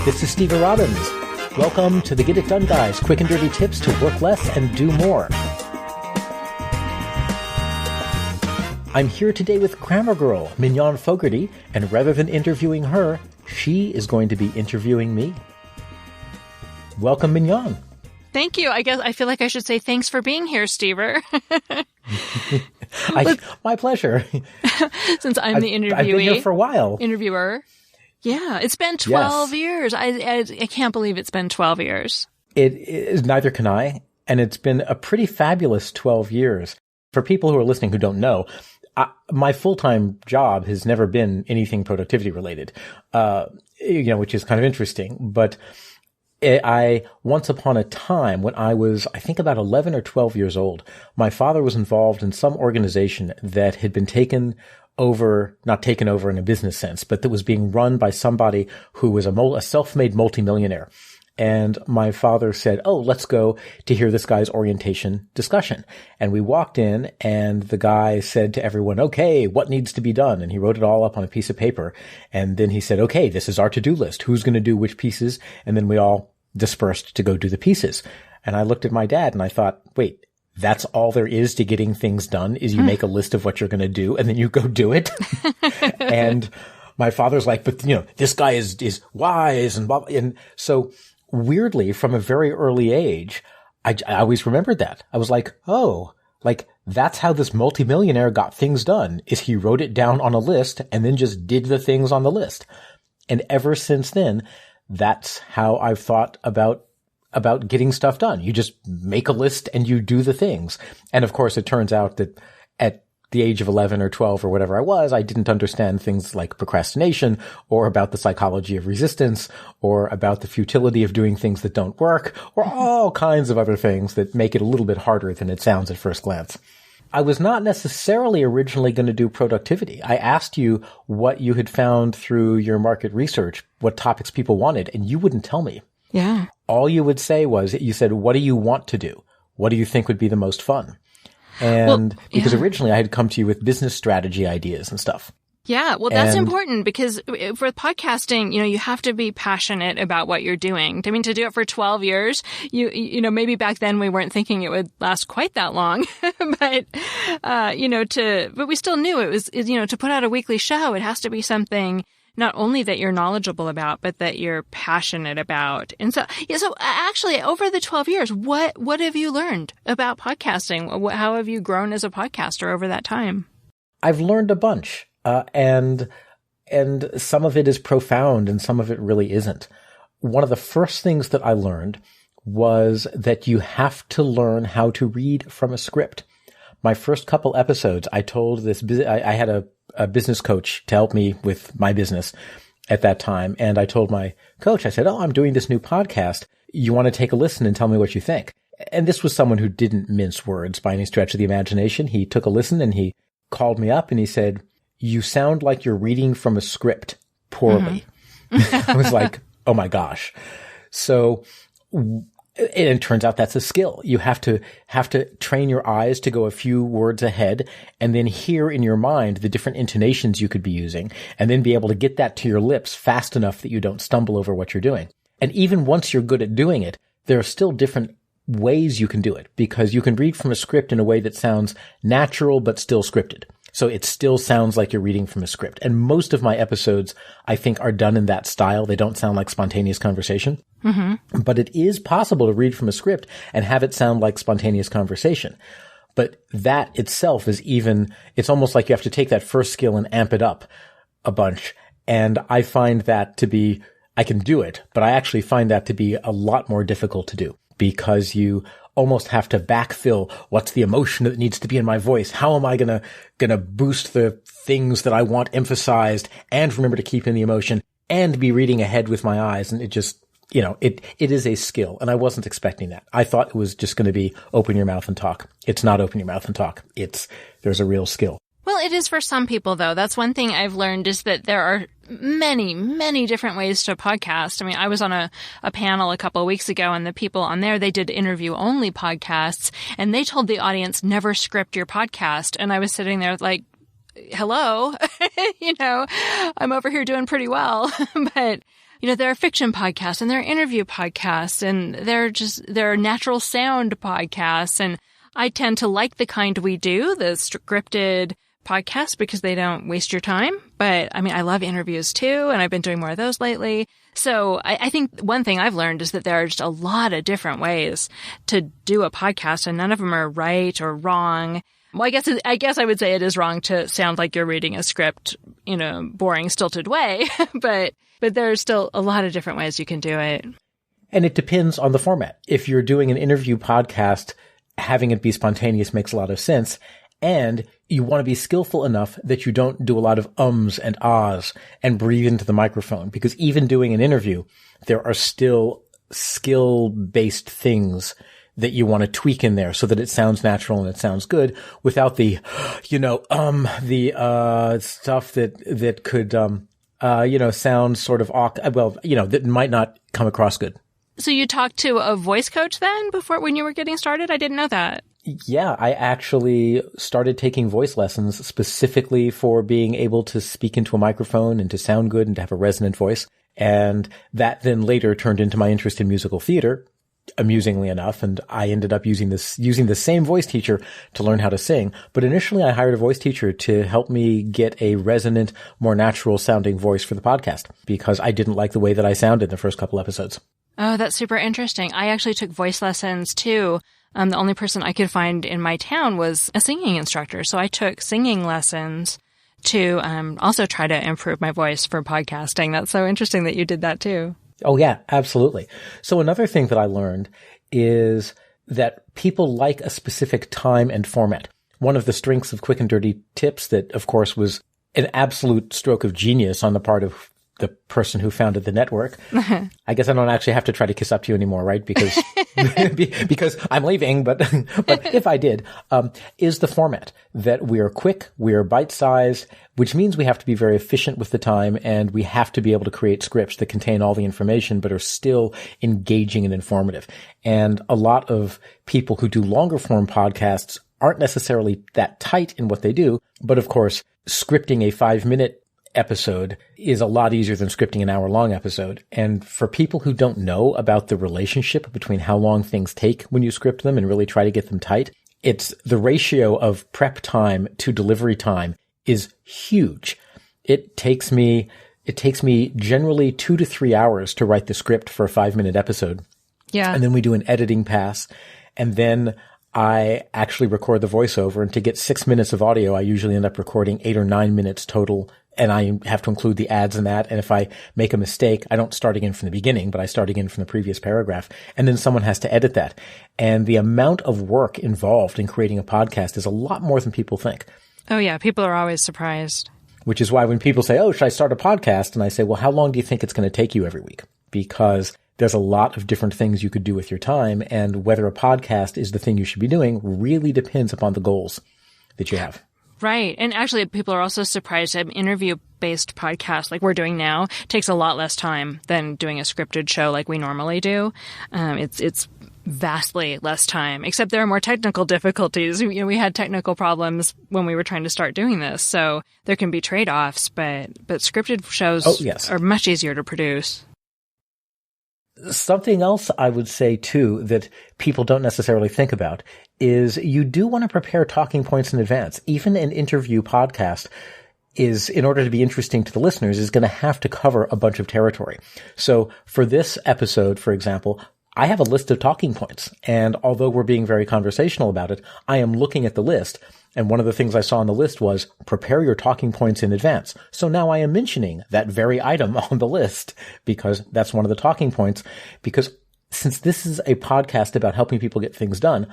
This is Steve Robbins. Welcome to the Get It Done Guys, quick and dirty tips to work less and do more. I'm here today with Grammar Girl, Mignon Fogarty, and rather than interviewing her, she is going to be interviewing me. Welcome, Mignon. Thank you. I guess I feel like I should say thanks for being here, Stever. My pleasure. Since I'm the interviewee. I've been here for a while. Interviewer. Yeah, it's been 12 years. I can't believe it's been 12 years. It is, neither can I. And it's been a pretty fabulous 12 years. For people who are listening who don't know, my full-time job has never been anything productivity related, which is kind of interesting. But I once upon a time, when I was, I think about 11 or 12 years old, my father was involved in some organization that had been not taken over in a business sense, but that was being run by somebody who was a self-made multimillionaire. And my father said, "Oh, let's go to hear this guy's orientation discussion." And we walked in and the guy said to everyone, "Okay, what needs to be done?" And he wrote it all up on a piece of paper. And then he said, "Okay, this is our to-do list. Who's going to do which pieces?" And then we all dispersed to go do the pieces. And I looked at my dad and I thought, wait, that's all there is to getting things done is you make a list of what you're going to do and then you go do it. And my father's like, "But this guy is wise and blah, blah." And so weirdly, from a very early age, I always remembered that. I was like, oh, like that's how this multimillionaire got things done, is he wrote it down on a list and then just did the things on the list. And ever since then, that's how I've thought about getting stuff done. You just make a list and you do the things. And of course, it turns out that at the age of 11 or 12 or whatever I was, I didn't understand things like procrastination or about the psychology of resistance or about the futility of doing things that don't work or all kinds of other things that make it a little bit harder than it sounds at first glance. I was not necessarily originally going to do productivity. I asked you what you had found through your market research, what topics people wanted, and you wouldn't tell me. Yeah. All you would say was, you said, "What do you want to do? What do you think would be the most fun?" And because originally I had come to you with business strategy ideas and stuff. Yeah. Well, that's important because for podcasting, you have to be passionate about what you're doing. I mean, to do it for 12 years, maybe back then we weren't thinking it would last quite that long, but, but we still knew it was, to put out a weekly show, it has to be something not only that you're knowledgeable about, but that you're passionate about. And so actually over the 12 years, what have you learned about podcasting? How have you grown as a podcaster over that time? I've learned a bunch. And some of it is profound and some of it really isn't. One of the first things that I learned was that you have to learn how to read from a script. My first couple episodes, I told I had a business coach to help me with my business at that time. And I told my coach, I said, "Oh, I'm doing this new podcast. You want to take a listen and tell me what you think?" And this was someone who didn't mince words by any stretch of the imagination. He took a listen and he called me up and he said, "You sound like you're reading from a script poorly." Mm-hmm. I was like, oh my gosh. So, it turns out that's a skill. You have to train your eyes to go a few words ahead and then hear in your mind the different intonations you could be using and then be able to get that to your lips fast enough that you don't stumble over what you're doing. And even once you're good at doing it, there are still different ways you can do it because you can read from a script in a way that sounds natural but still scripted. So it still sounds like you're reading from a script. And most of my episodes, I think, are done in that style. They don't sound like spontaneous conversation. Mm-hmm. But it is possible to read from a script and have it sound like spontaneous conversation. But that itself is it's almost like you have to take that first skill and amp it up a bunch. And I find that to be, I can do it, but I actually find that to be a lot more difficult to do because you almost have to backfill what's the emotion that needs to be in my voice. How am I gonna boost the things that I want emphasized and remember to keep in the emotion and be reading ahead with my eyes? And it just, it is a skill. And I wasn't expecting that. I thought it was just going to be open your mouth and talk. It's not open your mouth and talk. There's a real skill. Well, it is for some people, though. That's one thing I've learned is that there are many, many different ways to podcast. I mean, I was on a panel a couple of weeks ago, and the people on there, they did interview-only podcasts, and they told the audience, never script your podcast. And I was sitting there like, hello, I'm over here doing pretty well. But, there are fiction podcasts and there are interview podcasts and there are natural sound podcasts. And I tend to like the kind we do, the scripted podcasts, because they don't waste your time. But I mean, I love interviews too, and I've been doing more of those lately. So I think one thing I've learned is that there are just a lot of different ways to do a podcast, and none of them are right or wrong. Well, I guess I would say it is wrong to sound like you're reading a script in a boring, stilted way, but there's still a lot of different ways you can do it. And it depends on the format. If you're doing an interview podcast, having it be spontaneous makes a lot of sense. And you want to be skillful enough that you don't do a lot of ums and ahs and breathe into the microphone, because even doing an interview, there are still skill-based things that you want to tweak in there so that it sounds natural and it sounds good without the, stuff that could, sound sort of that might not come across good. So you talked to a voice coach then when you were getting started? I didn't know that. Yeah, I actually started taking voice lessons specifically for being able to speak into a microphone and to sound good and to have a resonant voice. And that then later turned into my interest in musical theater, amusingly enough. And I ended up using the same voice teacher to learn how to sing. But initially I hired a voice teacher to help me get a resonant, more natural sounding voice for the podcast, because I didn't like the way that I sounded in the first couple episodes. Oh, that's super interesting. I actually took voice lessons too. The only person I could find in my town was a singing instructor. So I took singing lessons to also try to improve my voice for podcasting. That's so interesting that you did that too. Oh, yeah, absolutely. So another thing that I learned is that people like a specific time and format. One of the strengths of Quick and Dirty Tips that, of course, was an absolute stroke of genius on the part of the person who founded the network. I guess I don't actually have to try to kiss up to you anymore, right? Because because I'm leaving, but if I did, is the format that we are quick, we are bite-sized, which means we have to be very efficient with the time, and we have to be able to create scripts that contain all the information but are still engaging and informative. And a lot of people who do longer form podcasts aren't necessarily that tight in what they do, but of course, scripting a 5-minute episode is a lot easier than scripting an hour-long episode. And for people who don't know about the relationship between how long things take when you script them and really try to get them tight, it's the ratio of prep time to delivery time is huge. It takes me generally 2 to 3 hours to write the script for a 5-minute episode. Yeah. And then we do an editing pass, and then I actually record the voiceover. And to get 6 minutes of audio, I usually end up recording 8 or 9 minutes total. And I have to include the ads in that. And if I make a mistake, I don't start again from the beginning, but I start again from the previous paragraph. And then someone has to edit that. And the amount of work involved in creating a podcast is a lot more than people think. Oh, yeah. People are always surprised. Which is why when people say, oh, should I start a podcast? And I say, well, how long do you think it's going to take you every week? Because there's a lot of different things you could do with your time. And whether a podcast is the thing you should be doing really depends upon the goals that you have. Right. And actually, people are also surprised that interview-based podcasts like we're doing now takes a lot less time than doing a scripted show like we normally do. It's vastly less time, except there are more technical difficulties. We had technical problems when we were trying to start doing this, so there can be trade-offs, but scripted shows are much easier to produce. Something else I would say, too, that people don't necessarily think about is you do want to prepare talking points in advance. Even an interview podcast is, in order to be interesting to the listeners, is going to have to cover a bunch of territory. So for this episode, for example, I have a list of talking points. And although we're being very conversational about it, I am looking at the list. And one of the things I saw on the list was prepare your talking points in advance. So now I am mentioning that very item on the list because that's one of the talking points. Because since this is a podcast about helping people get things done,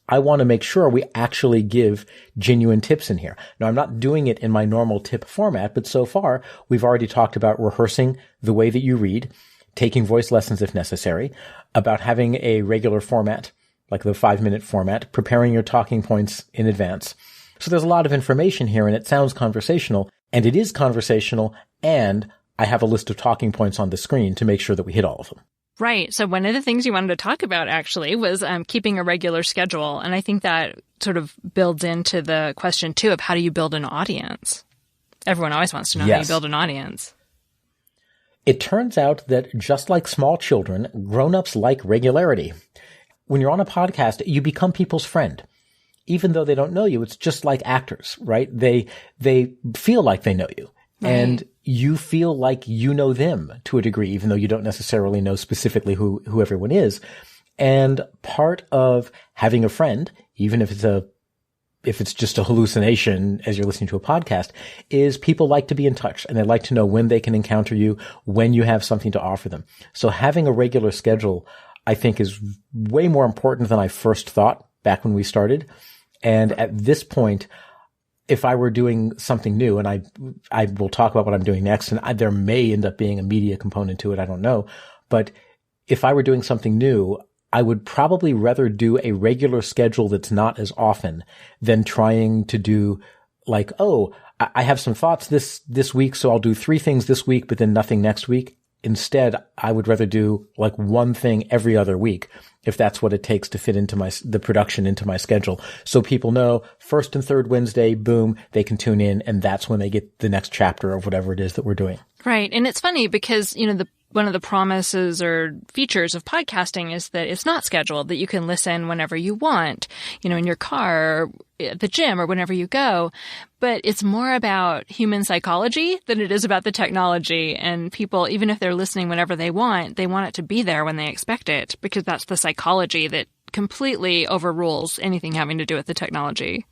I want to make sure we actually give genuine tips in here. Now, I'm not doing it in my normal tip format, but so far we've already talked about rehearsing the way that you read, taking voice lessons if necessary, about having a regular format, like the 5-minute format, preparing your talking points in advance. So there's a lot of information here, and it sounds conversational, and it is conversational, and I have a list of talking points on the screen to make sure that we hit all of them. Right. So one of the things you wanted to talk about, actually, was keeping a regular schedule. And I think that sort of builds into the question, too, of how do you build an audience? Everyone always wants to know how you build an audience. It turns out that just like small children, grown-ups like regularity. When you're on a podcast, you become people's friend. Even though they don't know you, it's just like actors, right? They feel like they know you. Right. And you feel like you know them to a degree, even though you don't necessarily know specifically who everyone is. And part of having a friend, even if it's just a hallucination as you're listening to a podcast, is people like to be in touch and they like to know when they can encounter you, when you have something to offer them. So having a regular schedule, I think, is way more important than I first thought back when we started. And at this point, if I were doing something new, and I will talk about what I'm doing next, and there may end up being a media component to it, I don't know. But if I were doing something new, I would probably rather do a regular schedule that's not as often than trying to do like, oh, I have some thoughts this week, so I'll do 3 things this week, but then nothing next week. Instead, I would rather do like one thing every other week, if that's what it takes to fit into the production into my schedule. So people know first and third Wednesday, boom, they can tune in, and that's when they get the next chapter of whatever it is that we're doing. Right. And it's funny because, one of the promises or features of podcasting is that it's not scheduled, that you can listen whenever you want, in your car or at the gym or whenever you go. But it's more about human psychology than it is about the technology. And people, even if they're listening whenever they want it to be there when they expect it, because that's the psychology that completely overrules anything having to do with the technology.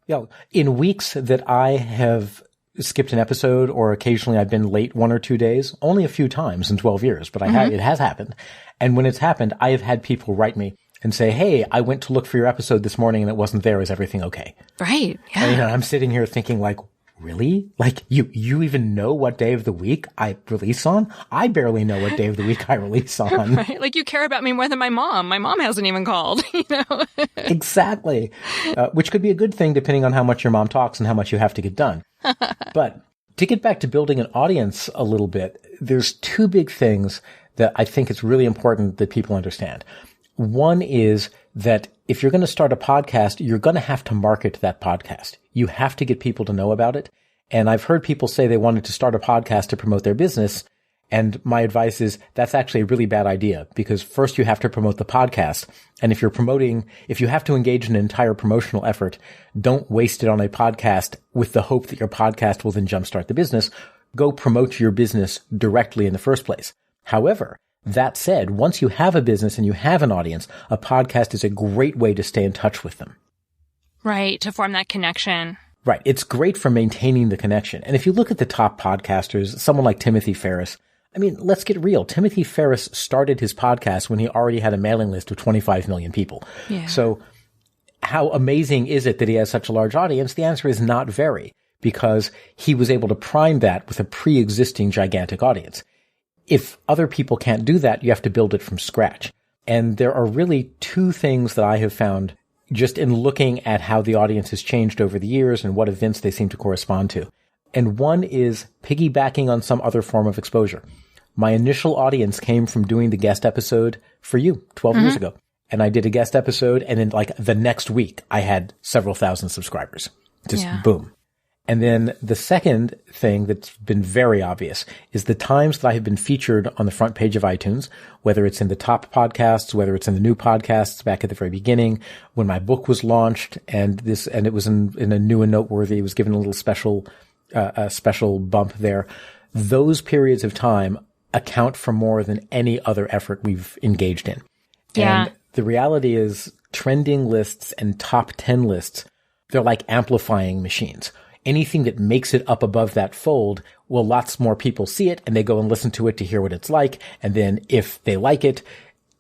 Yeah. In weeks that I have skipped an episode, or occasionally I've been late 1 or 2 days, only a few times in 12 years, but it has happened. And when it's happened, I have had people write me and say, hey, I went to look for your episode this morning and it wasn't there. Is everything okay? Right. Yeah. And, I'm sitting here thinking like, really? Like you even know what day of the week I release on? I barely know what day of the week I release on. Right. Like you care about me more than my mom. My mom hasn't even called, Exactly. Which could be a good thing depending on how much your mom talks and how much you have to get done. But to get back to building an audience a little bit, there's 2 big things that I think it's really important that people understand. One is that if you're going to start a podcast, you're going to have to market that podcast. You have to get people to know about it. And I've heard people say they wanted to start a podcast to promote their business. And my advice is that's actually a really bad idea, because first you have to promote the podcast. And if you have to engage in an entire promotional effort, don't waste it on a podcast with the hope that your podcast will then jumpstart the business. Go promote your business directly in the first place. However, that said, once you have a business and you have an audience, a podcast is a great way to stay in touch with them. Right, to form that connection. Right. It's great for maintaining the connection. And if you look at the top podcasters, someone like Timothy Ferriss, let's get real. Timothy Ferriss started his podcast when he already had a mailing list of 25 million people. Yeah. So how amazing is it that he has such a large audience? The answer is not very, because he was able to prime that with a pre-existing gigantic audience. If other people can't do that, you have to build it from scratch. And there are really 2 things that I have found just in looking at how the audience has changed over the years and what events they seem to correspond to. And one is piggybacking on some other form of exposure. My initial audience came from doing the guest episode for you 12 years ago. And I did a guest episode, and then like the next week I had several thousand subscribers. Just boom. And then the second thing that's been very obvious is the times that I have been featured on the front page of iTunes, whether it's in the top podcasts, whether it's in the new podcasts back at the very beginning, when my book was launched, and it was in a new and noteworthy, it was given a little special bump there. Those periods of time account for more than any other effort we've engaged in. Yeah. And the reality is trending lists and top 10 lists, they're like amplifying machines. Anything that makes it up above that fold, well, lots more people see it and they go and listen to it to hear what it's like. And then if they like it,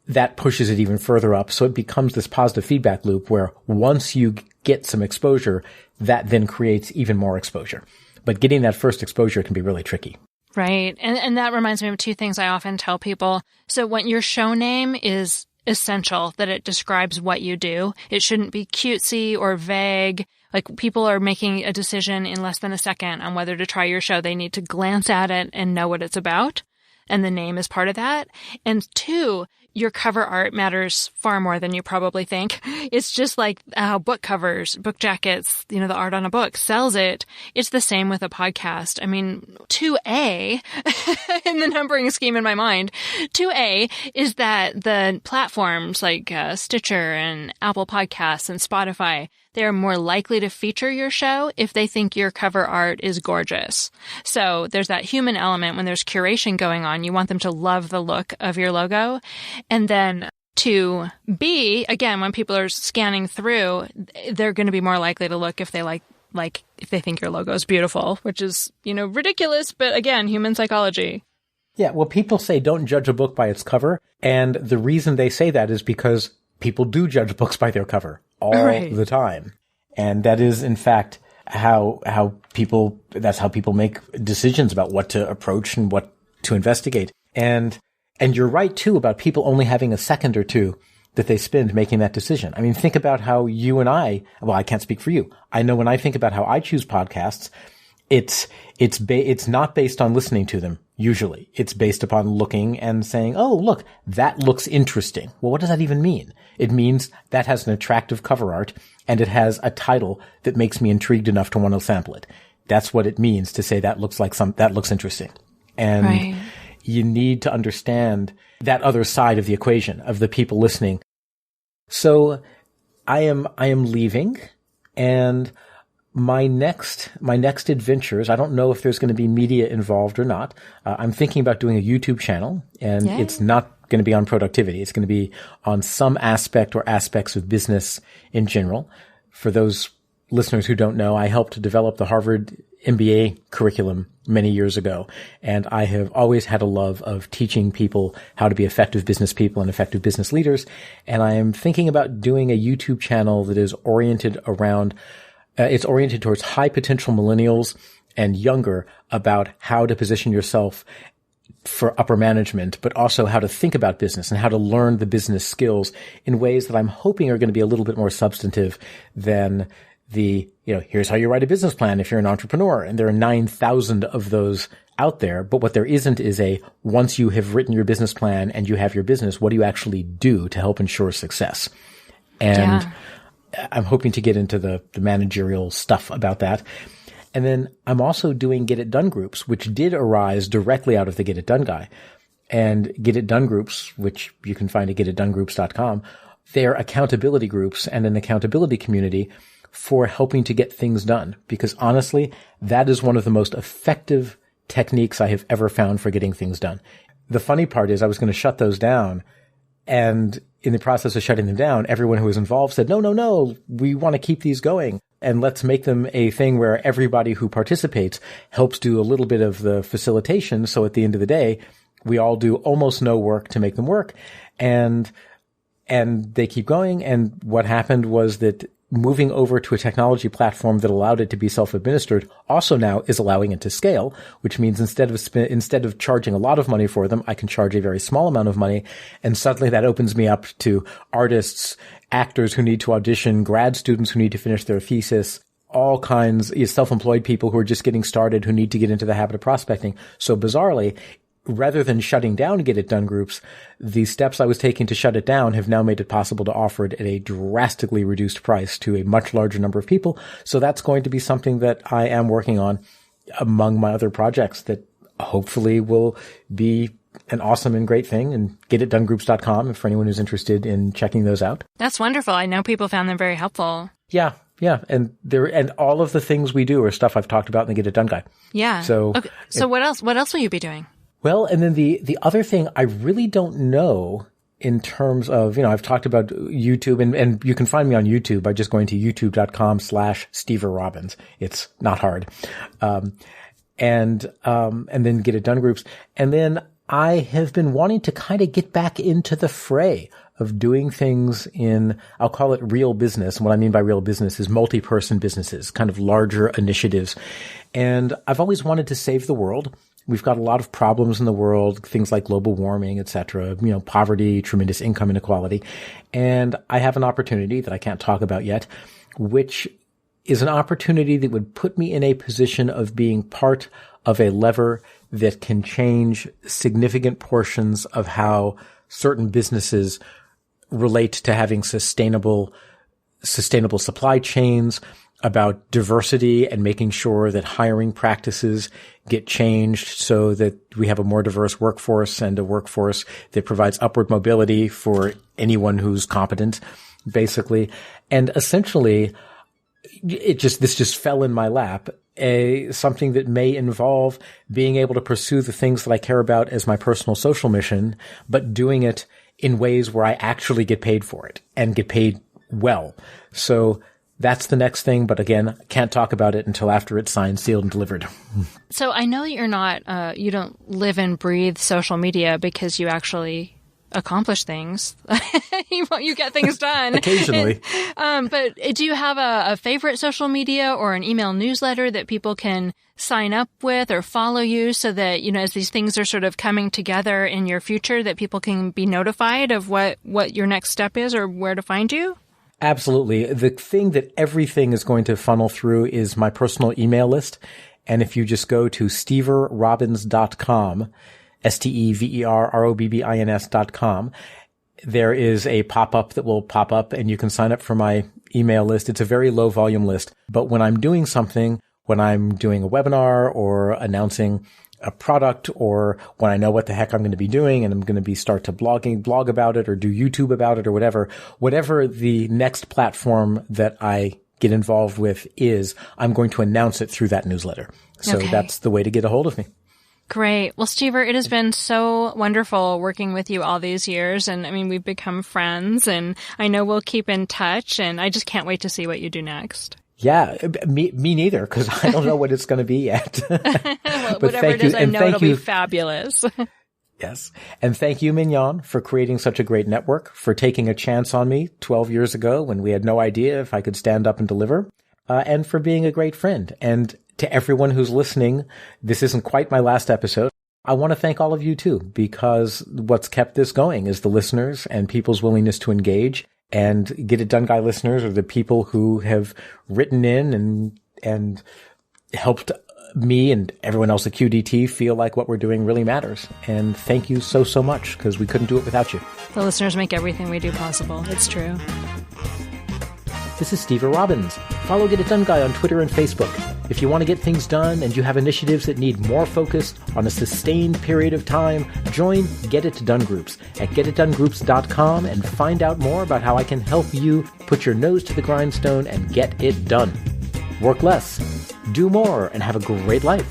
that pushes it even further up. So it becomes this positive feedback loop where once you get some exposure, that then creates even more exposure. But getting that first exposure can be really tricky. Right. And that reminds me of 2 things I often tell people. So when your show name is essential, that it describes what you do. It shouldn't be cutesy or vague. Like people are making a decision in less than a second on whether to try your show. They need to glance at it and know what it's about. and the name is part of that. And 2, your cover art matters far more than you probably think. It's just like how book covers, book jackets, the art on a book sells it. It's the same with a podcast. I mean, 2A in the numbering scheme in my mind, 2A is that the platforms like Stitcher and Apple Podcasts and Spotify, they're more likely to feature your show if they think your cover art is gorgeous. So there's that human element when there's curation going on. You want them to love the look of your logo. And then 2B, again, when people are scanning through, they're going to be more likely to look if they like if they think your logo is beautiful, which is, ridiculous. But again, human psychology. Yeah. Well, people say don't judge a book by its cover. And the reason they say that is because people do judge books by their cover all the time. And that is, in fact, how people make decisions about what to approach and what to investigate. And you're right, too, about people only having a second or two that they spend making that decision. I mean, think about how you and I can't speak for you. I know when I think about how I choose podcasts, it's not based on listening to them. Usually it's based upon looking and saying, oh, look, that looks interesting. Well, what does that even mean? It means that has an attractive cover art and it has a title that makes me intrigued enough to want to sample it. That's what it means to say that looks interesting. And you need to understand that other side of the equation of the people listening. So I am leaving, and my next adventures, I don't know if there's going to be media involved or not. I'm thinking about doing a YouTube channel, and it's not going to be on productivity. It's going to be on some aspect or aspects of business in general. For those listeners who don't know, I helped develop the Harvard MBA curriculum many years ago, and I have always had a love of teaching people how to be effective business people and effective business leaders. And I am thinking about doing a YouTube channel that is oriented around it's oriented towards high potential millennials and younger about how to position yourself for upper management, but also how to think about business and how to learn the business skills in ways that I'm hoping are going to be a little bit more substantive than here's how you write a business plan if you're an entrepreneur. And there are 9,000 of those out there. But what there isn't is once you have written your business plan and you have your business, what do you actually do to help ensure success? And I'm hoping to get into the managerial stuff about that. And then I'm also doing Get It Done groups, which did arise directly out of the Get It Done guy. And Get It Done groups, which you can find at getitdonegroups.com, they're accountability groups and an accountability community for helping to get things done. Because honestly, that is one of the most effective techniques I have ever found for getting things done. The funny part is I was going to shut those down, and in the process of shutting them down, everyone who was involved said, no, we want to keep these going. And let's make them a thing where everybody who participates helps do a little bit of the facilitation. So at the end of the day, we all do almost no work to make them work. And they keep going. And what happened was that moving over to a technology platform that allowed it to be self-administered also now is allowing it to scale, which means instead of charging a lot of money for them, I can charge a very small amount of money. And suddenly that opens me up to artists, actors who need to audition, grad students who need to finish their thesis, all kinds, self-employed people who are just getting started, who need to get into the habit of prospecting. So bizarrely, rather than shutting down Get It Done groups, the steps I was taking to shut it down have now made it possible to offer it at a drastically reduced price to a much larger number of people. So that's going to be something that I am working on among my other projects that hopefully will be an awesome and great thing. And getitdonegroups.com for anyone who's interested in checking those out. That's wonderful. I know people found them very helpful. Yeah. And all of the things we do are stuff I've talked about in the Get It Done guide. Yeah. So what else will you be doing? Well, and then the other thing I really don't know in terms of, I've talked about YouTube, and you can find me on YouTube by just going to youtube.com/SteverRobbins. It's not hard. And then Get It Done groups. And then I have been wanting to kind of get back into the fray of doing things in, I'll call it real business. And what I mean by real business is multi-person businesses, kind of larger initiatives. And I've always wanted to save the world. We've got a lot of problems in the world, things like global warming, et cetera, poverty, tremendous income inequality. And I have an opportunity that I can't talk about yet, which is an opportunity that would put me in a position of being part of a lever that can change significant portions of how certain businesses relate to having sustainable supply chains, about diversity and making sure that hiring practices get changed so that we have a more diverse workforce and a workforce that provides upward mobility for anyone who's competent, basically. And essentially, this just fell in my lap. Something that may involve being able to pursue the things that I care about as my personal social mission, but doing it in ways where I actually get paid for it and get paid well. So that's the next thing. But again, can't talk about it until after it's signed, sealed, and delivered. So I know that you're not, you don't live and breathe social media because you actually accomplish things. You get things done. Occasionally. But do you have a favorite social media or an email newsletter that people can sign up with or follow you so that, as these things are sort of coming together in your future, that people can be notified of what your next step is or where to find you? Absolutely. The thing that everything is going to funnel through is my personal email list. And if you just go to steverrobbins.com, STEVERROBBINS.com, there is a pop-up that will pop up and you can sign up for my email list. It's a very low volume list. But when I'm doing something, when I'm doing a webinar or announcing a product, or when I know what the heck I'm going to be doing and I'm going to be start to blog about it or do YouTube about it or whatever the next platform that I get involved with is, I'm going to announce it through that newsletter. So That's the way to get a hold of me. Great. Well, Stever, it has been so wonderful working with you all these years. And I mean, we've become friends and I know we'll keep in touch and I just can't wait to see what you do next. Yeah, me neither, because I don't know what it's going to be yet. Well, but whatever it is, I know it'll be fabulous. Yes. And thank you, Mignon, for creating such a great network, for taking a chance on me 12 years ago when we had no idea if I could stand up and deliver, and for being a great friend. And to everyone who's listening, this isn't quite my last episode. I want to thank all of you too, because what's kept this going is the listeners and people's willingness to engage. And Get It Done Guy listeners are the people who have written in and helped me and everyone else at QDT feel like what we're doing really matters. And thank you so, so much, because we couldn't do it without you. The listeners make everything we do possible. It's true. This is Stever Robbins. Follow Get It Done Guy on Twitter and Facebook. If you want to get things done and you have initiatives that need more focus on a sustained period of time, join Get It Done Groups at getitdonegroups.com and find out more about how I can help you put your nose to the grindstone and get it done. Work less, do more, and have a great life.